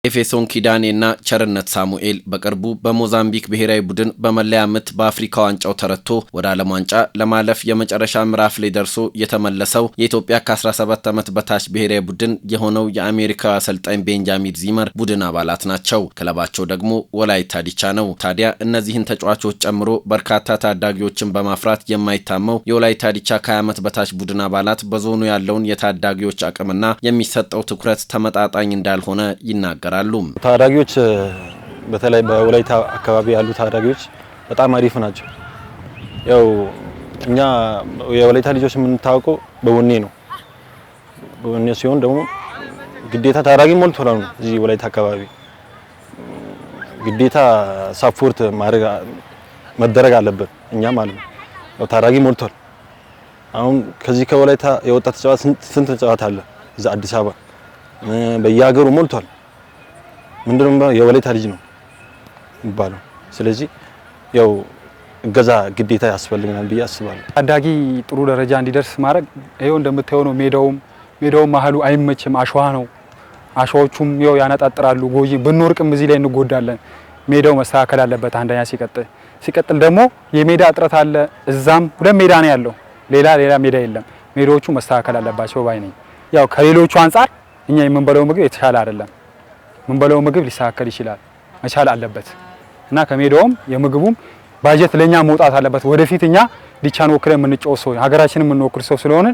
ኤፌሶን ኪዳኔና ቸርነት ሳሙኤል በቅርቡ በሞዛምቢክ ብሔራዊ ቡድን በመለያ ምት በአፍሪካ ዋንጫው ተረቶ ወደ ዓለም ዋንጫ ለማለፍ የመጨረሻ ምዕራፍ ላይ ደርሶ የተመለሰው የኢትዮጵያ ከ17 ዓመት በታች ብሔራዊ ቡድን የሆነው የአሜሪካዊ አሰልጣኝ ቤንጃሚን ዚመር ቡድን አባላት ናቸው። ክለባቸው ደግሞ ወላይታ ዲቻ ነው። ታዲያ እነዚህን ተጫዋቾች ጨምሮ በርካታ ታዳጊዎችን በማፍራት የማይታመው የወላይታ ዲቻ ከ20 ዓመት በታች ቡድን አባላት በዞኑ ያለውን የታዳጊዎች አቅምና የሚሰጠው ትኩረት ተመጣጣኝ እንዳልሆነ ይናገራሉ። ታዳጊዎች በተለይ በወላይታ አካባቢ ያሉ ታዳጊዎች በጣም አሪፍ ናቸው። ያው እኛ የወላይታ ልጆች የምንታወቀው በወኔ ነው። በወኔ ሲሆን ደግሞ ግዴታ ታዳጊ ሞልቷል ነው። እዚህ ወላይታ አካባቢ ግዴታ ሳፖርት መደረግ አለበት እኛ ማለት ነው። ያው ታዳጊ ሞልቷል። አሁን ከዚህ ከወላይታ የወጣ ተጫዋች ስንት ተጫዋች አለ እዛ አዲስ አበባ በየሀገሩ ሞልቷል። ምንድነው የወላይታ ልጅ ነው የሚባለው። ስለዚህ ያው እገዛ ግዴታ ያስፈልገናል ብዬ አስባለሁ። ታዳጊ ጥሩ ደረጃ እንዲደርስ ማድረግ ይሄው እንደምታየው ነው። ሜዳውም መሀሉ አይመችም፣ አሸዋ ነው። አሸዋዎቹም ያው ያነጣጥራሉ። ጎጂ ብንወርቅም እዚህ ላይ እንጎዳለን። ሜዳው መስተካከል አለበት። አንደኛ ሲቀጥል ደግሞ የሜዳ እጥረት አለ። እዛም ሁለት ሜዳ ነው ያለው፣ ሌላ ሜዳ የለም። ሜዳዎቹ መስተካከል አለባቸው ባይ ነኝ። ያው ከሌሎቹ አንፃር እኛ የምንበላው ምግብ የተሻለ አይደለም። ምንበላው ምግብ ሊስተካከል ይችላል መቻል አለበት እና ከሜዳውም የምግቡም ባጀት ለኛ መውጣት አለበት። ወደፊት እኛ ዲቻን ወክለን የምንጫወት ሰው ሀገራችንን የምንወክል ሰው ስለሆነ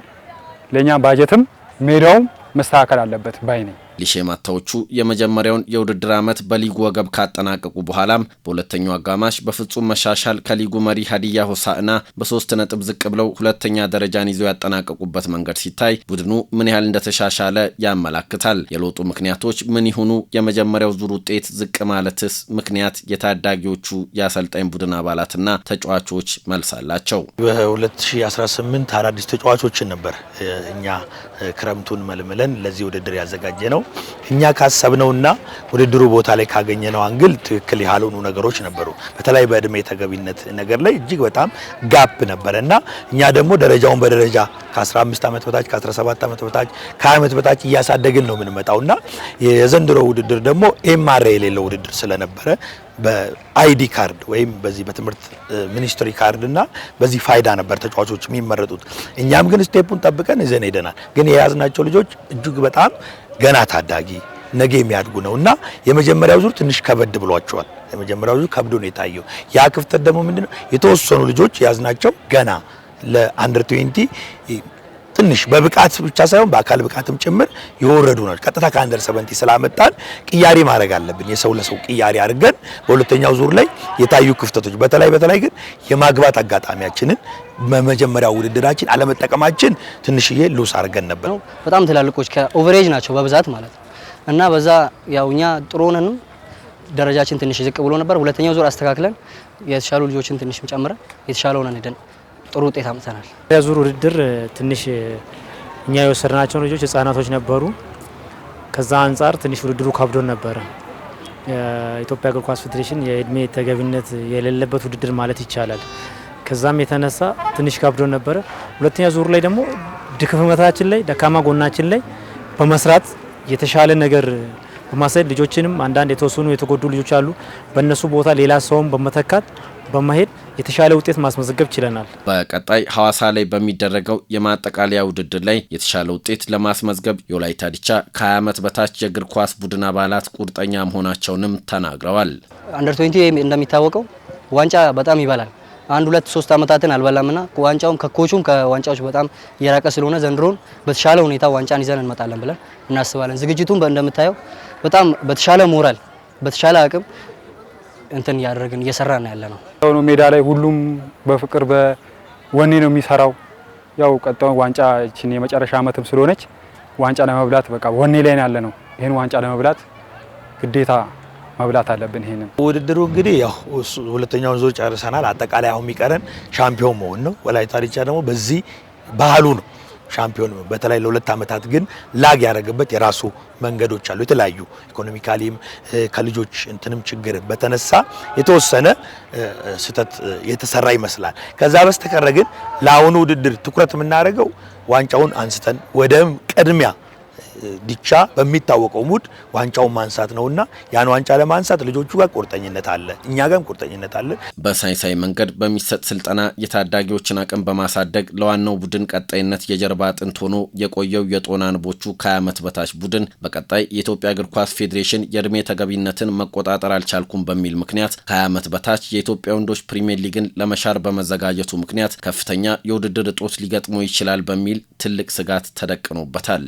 ለኛ ባጀትም ሜዳውም መስተካከል አለበት ባይ ነኝ። ሊሼማታዎቹ የመጀመሪያውን የውድድር ዓመት በሊጉ ወገብ ካጠናቀቁ በኋላም በሁለተኛው አጋማሽ በፍጹም መሻሻል ከሊጉ መሪ ሀዲያ ሆሳዕና በ3 ነጥብ ዝቅ ብለው ሁለተኛ ደረጃን ይዘው ያጠናቀቁበት መንገድ ሲታይ ቡድኑ ምን ያህል እንደተሻሻለ ያመላክታል። የለውጡ ምክንያቶች ምን ይሁኑ? የመጀመሪያው ዙር ውጤት ዝቅ ማለትስ ምክንያት? የታዳጊዎቹ የአሰልጣኝ ቡድን አባላትና ተጫዋቾች መልስ አላቸው። በ2018 አዳዲስ ተጫዋቾችን ነበር እኛ ክረምቱን መልምለን ለዚህ ውድድር ያዘጋጀ ነው። እኛ ካሰብነውና ውድድሩ ቦታ ላይ ካገኘነው አንግል ትክክል ያልሆኑ ነገሮች ነበሩ። በተለይ በእድሜ ተገቢነት ነገር ላይ እጅግ በጣም ጋፕ ነበርና እኛ ደግሞ ደረጃውን በደረጃ ከ15 ዓመት በታች ከ17 ዓመት በታች ከ20 ዓመት በታች እያሳደግን ነው የምንመጣውና የዘንድሮ ውድድር ደግሞ ኤምአር የሌለው ውድድር ስለነበረ በአይዲ ካርድ ወይም በዚህ በትምህርት ሚኒስትሪ ካርድና በዚህ ፋይዳ ነበር ተጫዋቾች የሚመረጡት። እኛም ግን ስቴፑን ጠብቀን ይዘን ሄደናል። ግን የያዝናቸው ልጆች እጅግ በጣም ገና ታዳጊ ነገ የሚያድጉ ነውና የመጀመሪያው ዙር ትንሽ ከበድ ብሏቸዋል። የመጀመሪያው ዙር ከብዶ ነው የታየው። ያ ክፍተት ደግሞ ምንድነው? የተወሰኑ ልጆች ያዝናቸው ገና ለአንደር 20 ትንሽ በብቃት ብቻ ሳይሆን በአካል ብቃትም ጭምር የወረዱ ናቸው። ቀጥታ ከአንደር 70 ስላመጣን ቅያሪ ማድረግ አለብን። የሰው ለሰው ቅያሪ አድርገን በሁለተኛው ዙር ላይ የታዩ ክፍተቶች በተለይ የማግባት አጋጣሚያችንን በመጀመሪያው ውድድራችን አለመጠቀማችን ትንሽዬ ሉስ አድርገን ነበር። በጣም ትላልቆች ከኦቨሬጅ ናቸው በብዛት ማለት እና በዛ ያው እኛ ጥሩ ሆነን ደረጃችን ትንሽ ዝቅ ብሎ ነበር። ሁለተኛው ዙር አስተካክለን የተሻሉ ልጆችን ትንሽ ጨምረን የተሻለ ሆነን ሄደን ጥሩ ውጤት አምጥተናል። የዙር ውድድር ትንሽ እኛ የወሰድናቸው ልጆች ህፃናቶች ነበሩ። ከዛ አንፃር ትንሽ ውድድሩ ከብዶን ነበረ። የኢትዮጵያ እግር ኳስ ፌዴሬሽን የእድሜ ተገቢነት የሌለበት ውድድር ማለት ይቻላል። ከዛም የተነሳ ትንሽ ከብዶን ነበረ። ሁለተኛ ዙር ላይ ደግሞ ድክመታችን ላይ ደካማ ጎናችን ላይ በመስራት የተሻለ ነገር በማሳየት ልጆችንም አንዳንድ የተወሰኑ የተጎዱ ልጆች አሉ። በእነሱ ቦታ ሌላ ሰውም በመተካት በመሄድ የተሻለ ውጤት ማስመዘገብ ችለናል። በቀጣይ ሐዋሳ ላይ በሚደረገው የማጠቃለያ ውድድር ላይ የተሻለ ውጤት ለማስመዝገብ የወላይታ ዲቻ ከ20 ዓመት በታች የእግር ኳስ ቡድን አባላት ቁርጠኛ መሆናቸውንም ተናግረዋል። አንደር 20 እንደሚታወቀው ዋንጫ በጣም ይበላል። 1-2-3 ዓመታትን አልበላምና ዋንጫውም ከኮቹም ከዋንጫዎች በጣም እየራቀ ስለሆነ ዘንድሮን በተሻለ ሁኔታ ዋንጫን ይዘን እንመጣለን ብለን እናስባለን። ዝግጅቱን እንደምታየው በጣም በተሻለ ሞራል በተሻለ አቅም እንትን ያደረግን እየሰራን ያለነው ነው። ሜዳ ላይ ሁሉም በፍቅር በወኔ ነው የሚሰራው። ያው ቀጣው ዋንጫችን የመጨረሻ ዓመትም ስለሆነች ዋንጫ ለመብላት በቃ ወኔ ላይ ያለነው። ይሄን ዋንጫ ለመብላት ግዴታ መብላት አለብን። ይሄንን ውድድሩ እንግዲህ ያው ሁለተኛውን ዙር ጨርሰናል። አጠቃላይ አሁን የሚቀረን ሻምፒዮን መሆን ነው። ወላይታ ዲቻ ደግሞ በዚህ ባህሉ ነው ሻምፒዮን። በተለይ ለ2 ዓመታት ግን ላግ ያደረገበት የራሱ መንገዶች አሉ። የተለያዩ ኢኮኖሚካሊም ከልጆች እንትንም ችግር በተነሳ የተወሰነ ስህተት የተሰራ ይመስላል። ከዛ በስተቀር ግን ለአሁኑ ውድድር ትኩረት የምናደርገው ዋንጫውን አንስተን ወደ ቅድሚያ ዲቻ በሚታወቀው ሙድ ዋንጫውን ማንሳት ነውና ያን ዋንጫ ለማንሳት ልጆቹ ጋር ቁርጠኝነት አለ፣ እኛ ጋርም ቁርጠኝነት አለ። በሳይንሳዊ መንገድ በሚሰጥ ስልጠና የታዳጊዎችን አቅም በማሳደግ ለዋናው ቡድን ቀጣይነት የጀርባ አጥንት ሆኖ የቆየው የጦና ንቦቹ ከ20 ዓመት በታች ቡድን በቀጣይ የኢትዮጵያ እግር ኳስ ፌዴሬሽን የእድሜ ተገቢነትን መቆጣጠር አልቻልኩም በሚል ምክንያት ከ20 ዓመት በታች የኢትዮጵያ ወንዶች ፕሪሚየር ሊግን ለመሻር በመዘጋጀቱ ምክንያት ከፍተኛ የውድድር እጦት ሊገጥሞ ይችላል በሚል ትልቅ ስጋት ተደቅኖበታል።